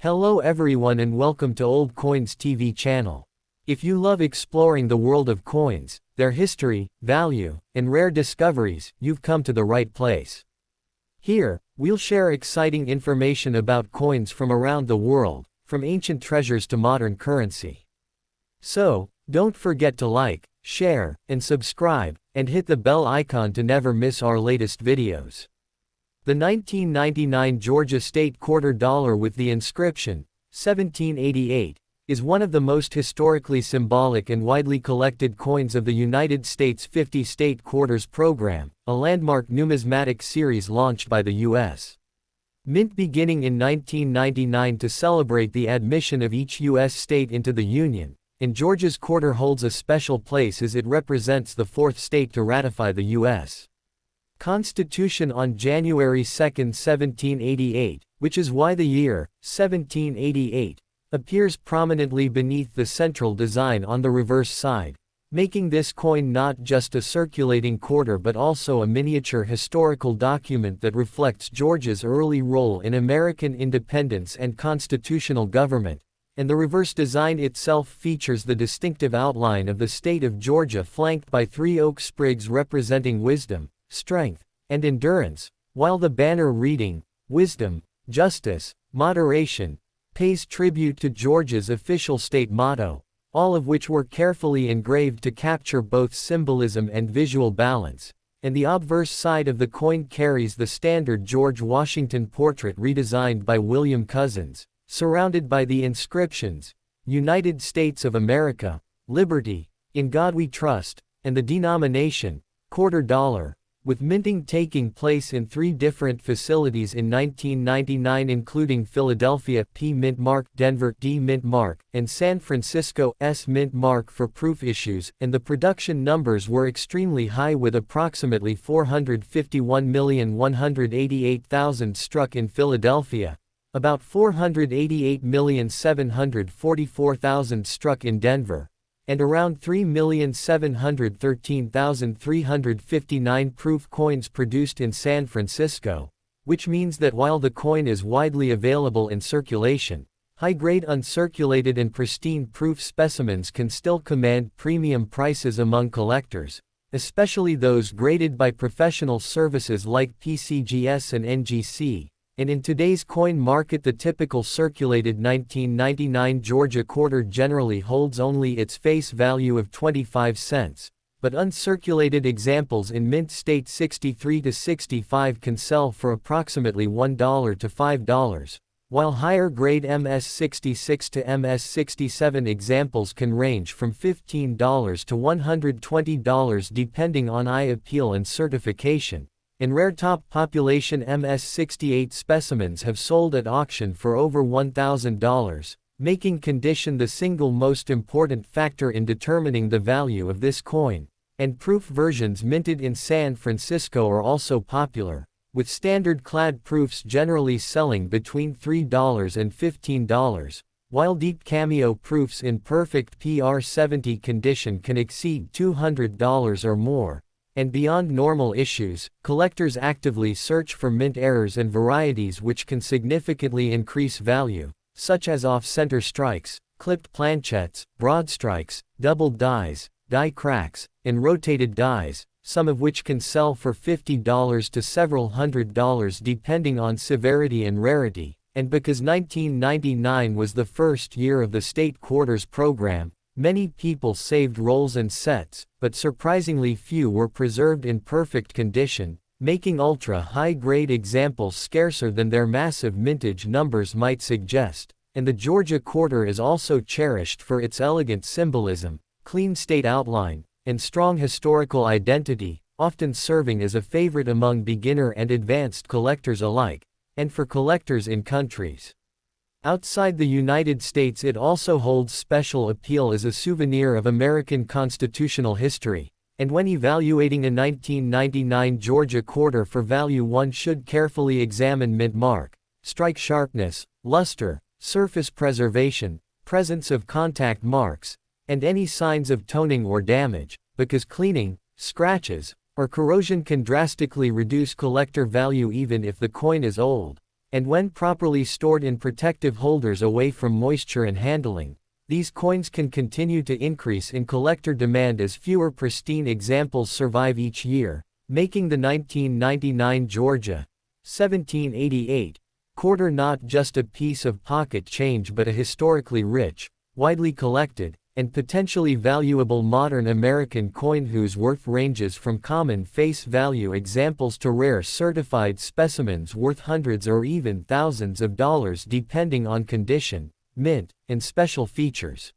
Hello everyone and welcome to Old Coins TV channel. If you love exploring the world of coins, their history, value, and rare discoveries, you've come to the right place. Here, we'll share exciting information about coins from around the world, from ancient treasures to modern currency. So, don't forget to like, share, and subscribe, and hit the bell icon to never miss our latest videos. The 1999 Georgia state quarter dollar with the inscription, 1788, is one of the most historically symbolic and widely collected coins of the United States 50 State Quarters program, a landmark numismatic series launched by the U.S. Mint beginning in 1999 to celebrate the admission of each U.S. state into the Union, and Georgia's quarter holds a special place as it represents the fourth state to ratify the U.S. Constitution on January 2, 1788, which is why the year, 1788, appears prominently beneath the central design on the reverse side, making this coin not just a circulating quarter but also a miniature historical document that reflects Georgia's early role in American independence and constitutional government, and the reverse design itself features the distinctive outline of the state of Georgia flanked by three oak sprigs representing wisdom, strength, and endurance, while the banner reading, Wisdom, Justice, Moderation, pays tribute to Georgia's official state motto, all of which were carefully engraved to capture both symbolism and visual balance, and the obverse side of the coin carries the standard George Washington portrait redesigned by William Cousins, surrounded by the inscriptions, United States of America, Liberty, In God We Trust, and the denomination, quarter dollar, with minting taking place in three different facilities in 1999 including Philadelphia P Mint Mark, Denver D Mint Mark, and San Francisco S Mint Mark for proof issues, and the production numbers were extremely high with approximately 451,188,000 struck in Philadelphia, about 488,744,000 struck in Denver, and around 3,713,359 proof coins produced in San Francisco, which means that while the coin is widely available in circulation, high-grade uncirculated and pristine proof specimens can still command premium prices among collectors, especially those graded by professional services like PCGS and NGC. And in today's coin market, the typical circulated 1999 Georgia quarter generally holds only its face value of 25 cents, but uncirculated examples in mint state 63 to 65 can sell for approximately $1 to $5, while higher grade MS 66 to MS 67 examples can range from $15 to $120 depending on eye appeal and certification. And rare top population MS68 specimens have sold at auction for over $1,000, making condition the single most important factor in determining the value of this coin. And proof versions minted in San Francisco are also popular, with standard clad proofs generally selling between $3 and $15, while deep cameo proofs in perfect PR70 condition can exceed $200 or more. And beyond normal issues, collectors actively search for mint errors and varieties which can significantly increase value, such as off-center strikes, clipped planchets, broadstrikes, doubled dies, die cracks, and rotated dies, some of which can sell for $50 to several $100s depending on severity and rarity. And because 1999 was the first year of the state quarters program, many people saved rolls and sets, but surprisingly few were preserved in perfect condition, making ultra-high-grade examples scarcer than their massive mintage numbers might suggest. And the Georgia quarter is also cherished for its elegant symbolism, clean state outline, and strong historical identity, often serving as a favorite among beginner and advanced collectors alike, and for collectors in countries outside the United States. It also holds special appeal as a souvenir of American constitutional history, and when evaluating a 1999 Georgia quarter for value, one should carefully examine mint mark, strike sharpness, luster, surface preservation, presence of contact marks, and any signs of toning or damage, because cleaning, scratches, or corrosion can drastically reduce collector value even if the coin is old. and when properly stored in protective holders away from moisture and handling, these coins can continue to increase in collector demand as fewer pristine examples survive each year, making the 1999 Georgia 1788 quarter not just a piece of pocket change but a historically rich, widely collected, and potentially valuable modern American coin whose worth ranges from common face value examples to rare certified specimens worth hundreds or even thousands of dollars depending on condition, mint, and special features.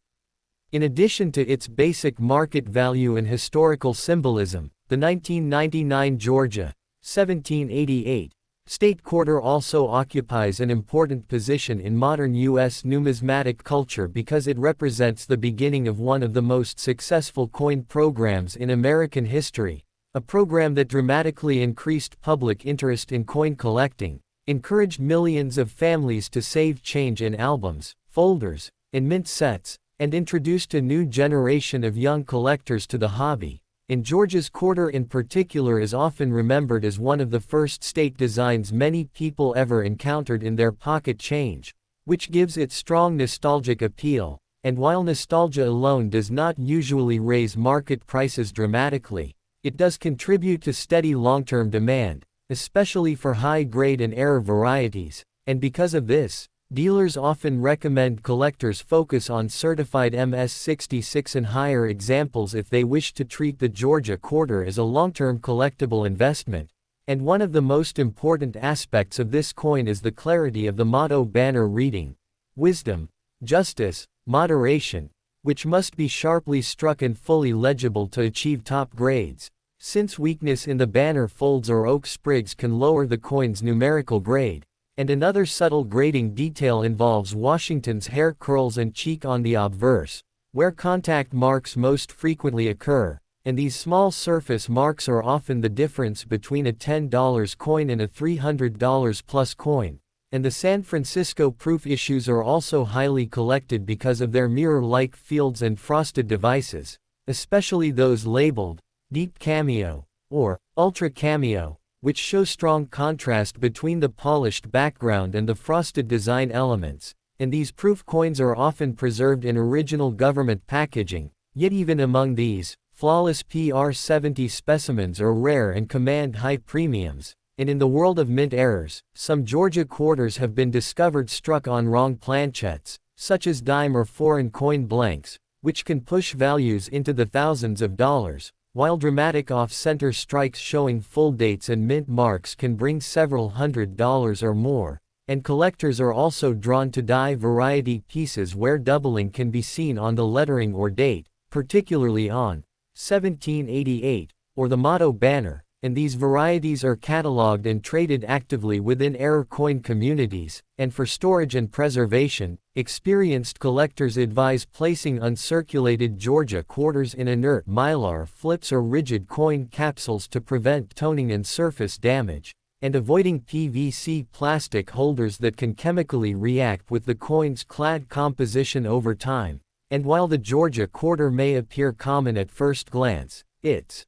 In addition to its basic market value and historical symbolism, the 1999 Georgia 1788 state quarter also occupies an important position in modern U.S. numismatic culture because it represents the beginning of one of the most successful coin programs in American history, a program that dramatically increased public interest in coin collecting, encouraged millions of families to save change in albums, folders, and mint sets, and introduced a new generation of young collectors to the hobby. And Georgia's quarter in particular is often remembered as one of the first state designs many people ever encountered in their pocket change, which gives it strong nostalgic appeal, and while nostalgia alone does not usually raise market prices dramatically, it does contribute to steady long-term demand, especially for high-grade and rare varieties, and because of this, dealers often recommend collectors focus on certified MS66 and higher examples if they wish to treat the Georgia quarter as a long-term collectible investment. And one of the most important aspects of this coin is the clarity of the motto banner reading, "Wisdom, Justice, Moderation," which must be sharply struck and fully legible to achieve top grades, since weakness in the banner folds or oak sprigs can lower the coin's numerical grade. And another subtle grading detail involves Washington's hair curls and cheek on the obverse, where contact marks most frequently occur, and these small surface marks are often the difference between a $10 coin and a $300 plus coin. And the San Francisco proof issues are also highly collected because of their mirror-like fields and frosted devices, especially those labeled Deep Cameo or Ultra Cameo, which show strong contrast between the polished background and the frosted design elements, and these proof coins are often preserved in original government packaging, yet even among these, flawless PR70 specimens are rare and command high premiums. And in the world of mint errors, some Georgia quarters have been discovered struck on wrong planchets, such as dime or foreign coin blanks, which can push values into the thousands of dollars, while dramatic off-center strikes showing full dates and mint marks can bring several $100s or more, and collectors are also drawn to die variety pieces where doubling can be seen on the lettering or date, particularly on 1788, or the motto banner, and these varieties are cataloged and traded actively within error coin communities, and for storage and preservation, experienced collectors advise placing uncirculated Georgia quarters in inert mylar flips or rigid coin capsules to prevent toning and surface damage, and avoiding PVC plastic holders that can chemically react with the coin's clad composition over time. And while the Georgia quarter may appear common at first glance, its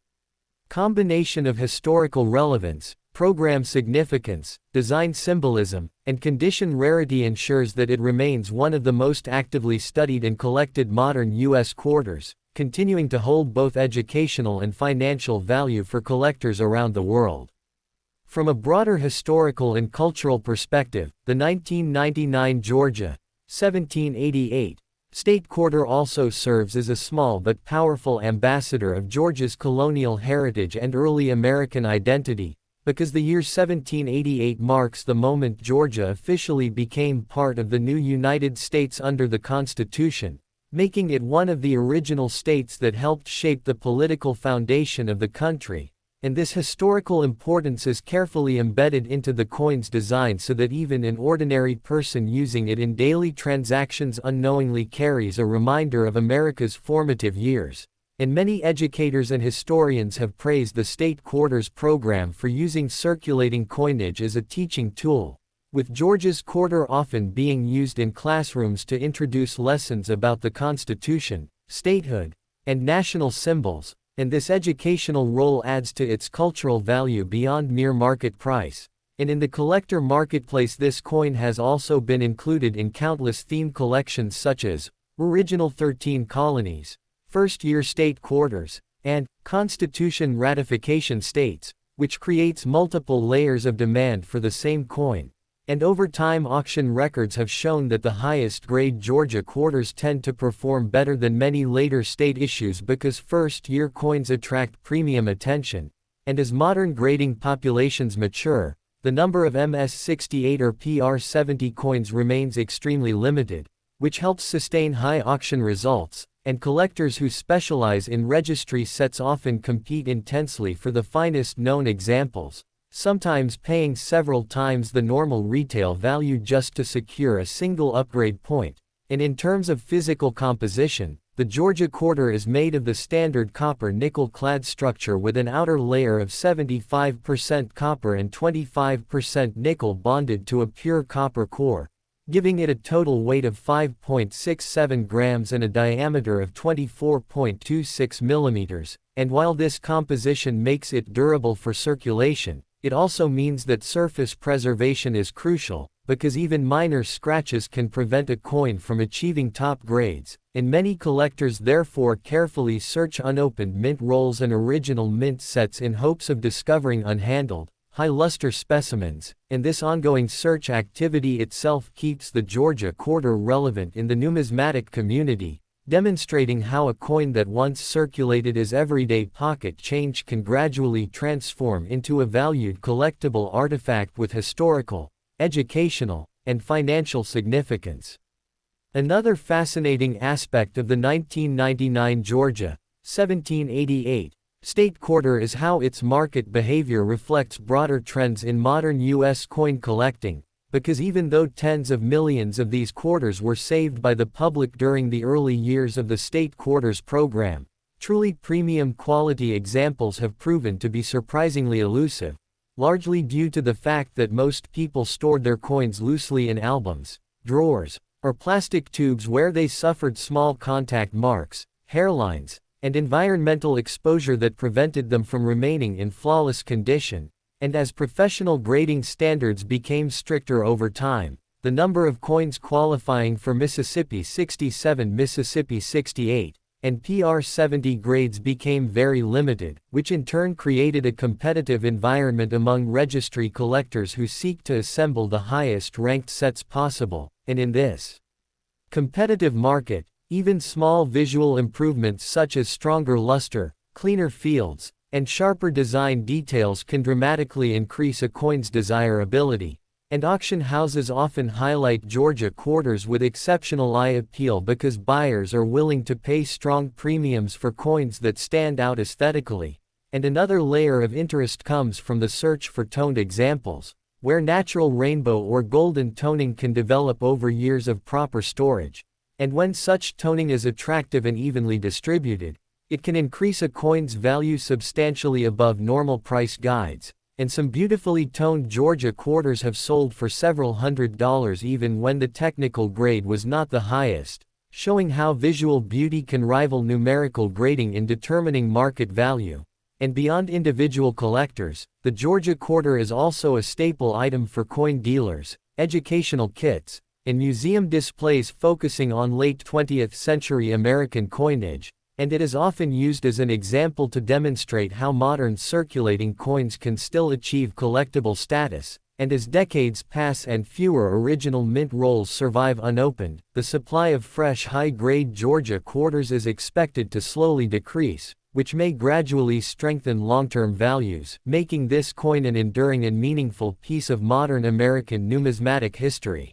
combination of historical relevance, program significance, design symbolism, and condition rarity ensures that it remains one of the most actively studied and collected modern U.S. quarters, continuing to hold both educational and financial value for collectors around the world. From a broader historical and cultural perspective, the 1999 Georgia 1788 state quarter also serves as a small but powerful ambassador of Georgia's colonial heritage and early American identity, because the year 1788 marks the moment Georgia officially became part of the new United States under the Constitution, making it one of the original states that helped shape the political foundation of the country. And this historical importance is carefully embedded into the coin's design so that even an ordinary person using it in daily transactions unknowingly carries a reminder of America's formative years. And many educators and historians have praised the state quarters program for using circulating coinage as a teaching tool, with Georgia's quarter often being used in classrooms to introduce lessons about the Constitution, statehood, and national symbols. And this educational role adds to its cultural value beyond mere market price. And in the collector marketplace, this coin has also been included in countless themed collections such as Original 13 Colonies, First Year State Quarters, and Constitution Ratification States, which creates multiple layers of demand for the same coin. And over time, auction records have shown that the highest grade Georgia quarters tend to perform better than many later state issues because first-year coins attract premium attention. And as modern grading populations mature, the number of MS-68 or PR-70 coins remains extremely limited, which helps sustain high auction results, and collectors who specialize in registry sets often compete intensely for the finest known examples, sometimes paying several times the normal retail value just to secure a single upgrade point. And in terms of physical composition, the Georgia quarter is made of the standard copper nickel-clad structure with an outer layer of 75% copper and 25% nickel bonded to a pure copper core, giving it a total weight of 5.67 grams and a diameter of 24.26 millimeters. And while this composition makes it durable for circulation, it also means that surface preservation is crucial, because even minor scratches can prevent a coin from achieving top grades, and many collectors therefore carefully search unopened mint rolls and original mint sets in hopes of discovering unhandled, high-luster specimens, and this ongoing search activity itself keeps the Georgia quarter relevant in the numismatic community, demonstrating how a coin that once circulated as everyday pocket change can gradually transform into a valued collectible artifact with historical, educational, and financial significance. Another fascinating aspect of the 1999 Georgia, 1788, state quarter is how its market behavior reflects broader trends in modern U.S. coin collecting, because even though tens of millions of these quarters were saved by the public during the early years of the state quarters program, truly premium quality examples have proven to be surprisingly elusive, largely due to the fact that most people stored their coins loosely in albums, drawers, or plastic tubes where they suffered small contact marks, hairlines, and environmental exposure that prevented them from remaining in flawless condition. And as professional grading standards became stricter over time, the number of coins qualifying for Mississippi 67, Mississippi 68, and PR-70 grades became very limited, which in turn created a competitive environment among registry collectors who seek to assemble the highest-ranked sets possible. And in this competitive market, even small visual improvements such as stronger luster, cleaner fields, and sharper design details can dramatically increase a coin's desirability. And auction houses often highlight Georgia quarters with exceptional eye appeal because buyers are willing to pay strong premiums for coins that stand out aesthetically. And another layer of interest comes from the search for toned examples, where natural rainbow or golden toning can develop over years of proper storage. And when such toning is attractive and evenly distributed, it can increase a coin's value substantially above normal price guides. And some beautifully toned Georgia quarters have sold for several $100s even when the technical grade was not the highest, showing how visual beauty can rival numerical grading in determining market value. And beyond individual collectors, the Georgia quarter is also a staple item for coin dealers, educational kits, and museum displays focusing on late 20th century American coinage. And it is often used as an example to demonstrate how modern circulating coins can still achieve collectible status. And as decades pass and fewer original mint rolls survive unopened, the supply of fresh high-grade Georgia quarters is expected to slowly decrease, which may gradually strengthen long-term values, making this coin an enduring and meaningful piece of modern American numismatic history.